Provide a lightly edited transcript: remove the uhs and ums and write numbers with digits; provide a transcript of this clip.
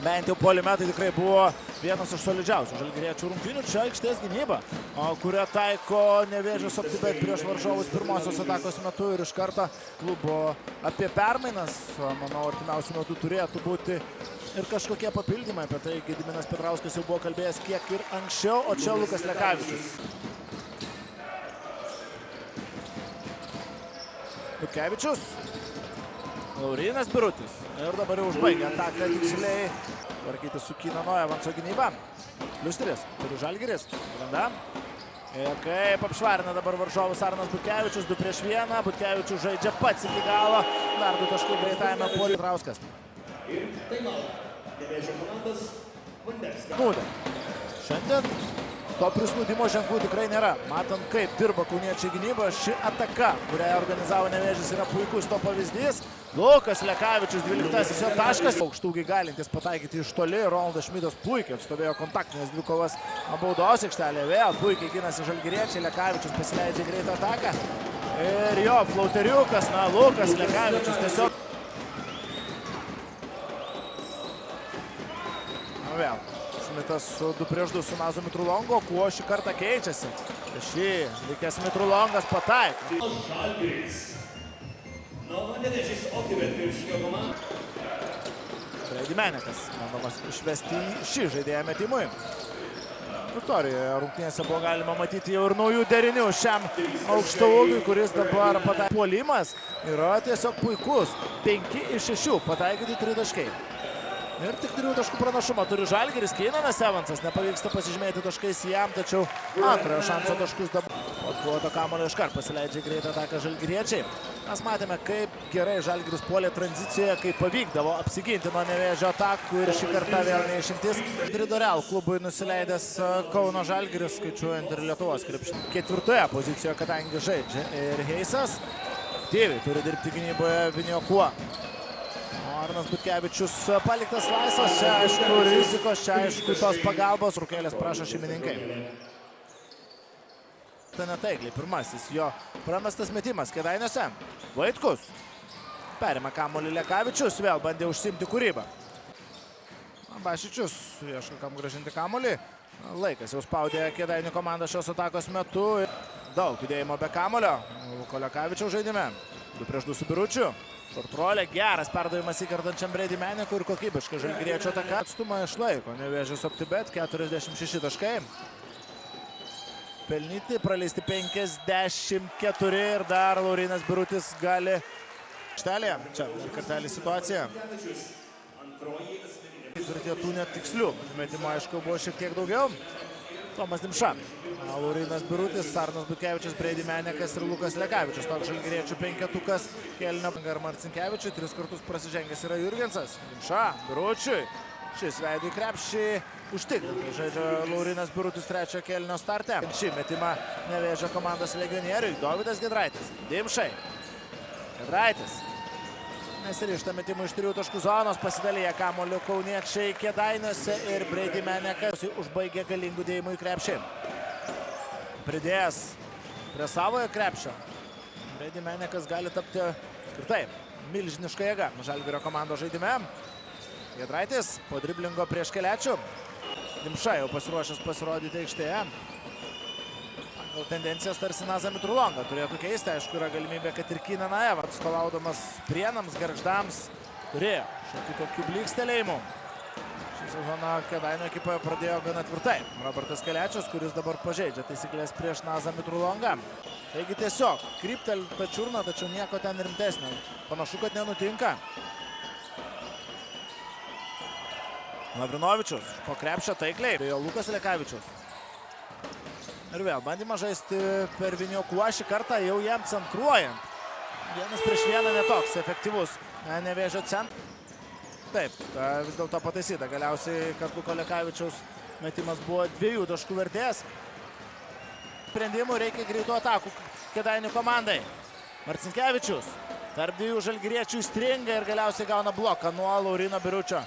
Bent jau puolime tai tikrai buvo vienas iš solidžiausių žalgiriečių rungtynių. Čia aikštės gynyba, kurią taiko Nevėžis OptiBet prieš varžovus pirmosios atakos metu ir iš karto klubo apie permainas. Manau, artimiausių metų turėtų būti ir kažkokie papildymai. Apie tai Gediminas Petrauskas jau buvo kalbėjęs kiek ir anksčiau, o čia Lukas Lekavičius. Butkevičius. Laurynas Birutis. Ir dabar jau užbaigia ataką tiksliai. Tvarkyti su Kinano Evanso gynyba. +3. Turi Žalgiris. Randa. Ir kaip apšvarina dabar varžovus Arnas Butkevičius. 2-1. Butkevičius žaidžia pats iki galo. Dar 2 taškai greitajame puolime. Petrauskas. Nūdė. Šiandien to prisnūdimo ženklų tikrai nėra. Matant, kaip dirba kauniečiai gynyba, ši ataka, kurią organizavo Nevėžis, yra puikus to pavyzdys. Lukas Lekavičius 12 jo taškas. Aukštūgiai galintis pataikyti iš toli. Ronaldas Šmitas puikiai atstovėjo kontaktinės dvikovas baudos aikštelėje. Vėl puikiai ginasi žalgiriečiai. Lekavičius pasileidžia greitą ataką. Ir jo flauteriukas, Lukas Lekavičius tiesiog. Vėl. Šmitas su 2-2 su Nazu Mitrulongo, kuo šį kartą keičiasi. Šį likęs Mitrulongas pataiko. Brady Menekas bandomas išvesti šį žaidėją metimui. Viktorijoje rungtynėse buvo galima matyti jau ir naujų derinių šiam aukštaūgiui, kuris dabar pataikė. Puolimas yra tiesiog puikus. 5 iš 6 pataikyti 3 taškai. Ir tik 3 taškų pranašumą turi Žalgiris. Keinanas Evansas nepavyksta pasižymėti taškais jam, tačiau antrojo šanso taškus dabar. Atkuoto kamuolio iškart pasileidžia greitą ataką žalgiriečiai. Mes matėme, kaip gerai Žalgiris puolė tranzicijoje, kaip pavykdavo apsiginti nuo Nevėžio atakų ir šį kartą vėl neišimtis. Tridoreal klubui nusileidęs Kauno Žalgiris, skaičiuojant ir Lietuvos krepšinį. 4 pozicijoje, kadangi žaidžia ir Heisas. Aktyviai turi dirbti gynyboje Viniokuo. Arnas Butkevičius paliktas laisvas, čia aišku rizikos, čia aišku tos pagalbos, rūkėlės prašo šeimininkai. Tai netaikliai, pirmasis jo pramestas metimas Kėdainiuose. Vaitkus perima kamuolį Lekavičius, vėl bandė užsiimti kūrybą. Bašičius ieško kam grąžinti kamuolį. Laikas jau spaudė Kėdainių komandą šios atakos metu. Daug judėjimo be kamuolio. Luko Lekavičiaus žaidime. 2-2 su Biručiu. Šortrolė, geras perdavimas įkartančiam Brady Menekui ir kokybiška žalgiriečio ataka. Atstumą išlaiko Nevėžis OptiBet, 46 taškai. Pelnyti, praleisti 54 ir dar Laurynas Birutis gali aikštelėje. Čia dar kartelį situacija. Ir tų netikslių metimų, aišku, buvo šiek tiek daugiau. Tomas Dimša, Laurynas Birutis, Arnas Butkevičius, Brady Menekas ir Lukas Lekavičius. Toks žalgiriečių penketukas kėlinio ir Marcinkevičiui. 3 kartus prasižengęs yra Jurgensas. Dimša, Biručiui. Šis veido į krepšį užtikrintai žaidžia Laurynas Birutis 3 kėlinio starte. Šį metimą Nevėžio komandos legionieriui Dovydas Giedraitis. Dimšai. Giedraitis. Nesirišta metimų iš 3 taškų zonos, pasidalyja kamuoliu kauniečiai Kėdainiuose ir Brady Menekas užbaigė galingų dėjimų į krepšį. Pridėjęs prie savojo krepšio. Brady Menekas gali tapti skirtai milžiniška jėga Žalgirio komandos žaidime. Giedraitis po driblingo prieš Kelečių. Dimša jau pasiruošęs pasirodyti aikštėje. Gal tendencijas tarsi Nazą Mitrulongą turėtų keisti. Aišku, yra galimybė, kad ir Kinaną Evansą, atstovaudamas Prienams, Gargždams, turėjo šiokių tokių blykstelėjimų. Šį sezoną Kėdainių ekipoje pradėjo gana tvirtai Robertas Kelečius, kuris dabar pažeidžia taisyklės prieš Nazą Mitrulongą. Taigi tiesiog kryptelta čiurna, tačiau nieko ten rimtesnio. Panašu, kad nenutinka. Lavrinovičius po krepšio taikliai. Tai jo Lukas Lekavičius. Ir vėl bandymą žaisti per Viniokuą šį kartą jau jam centruojant. 1-1 netoks efektyvus Nevėžio centras. Taip, vis dėlto pataisyta. Galiausiai, kad Luko Lekavičiaus metimas buvo 2 taškų vertės. Sprendimų reikia greitų atakų Kėdainių komandai. Marcinkevičius tarp 2 žalgiriečių įstringa ir galiausiai gauna bloką nuo Lauryno Biručio.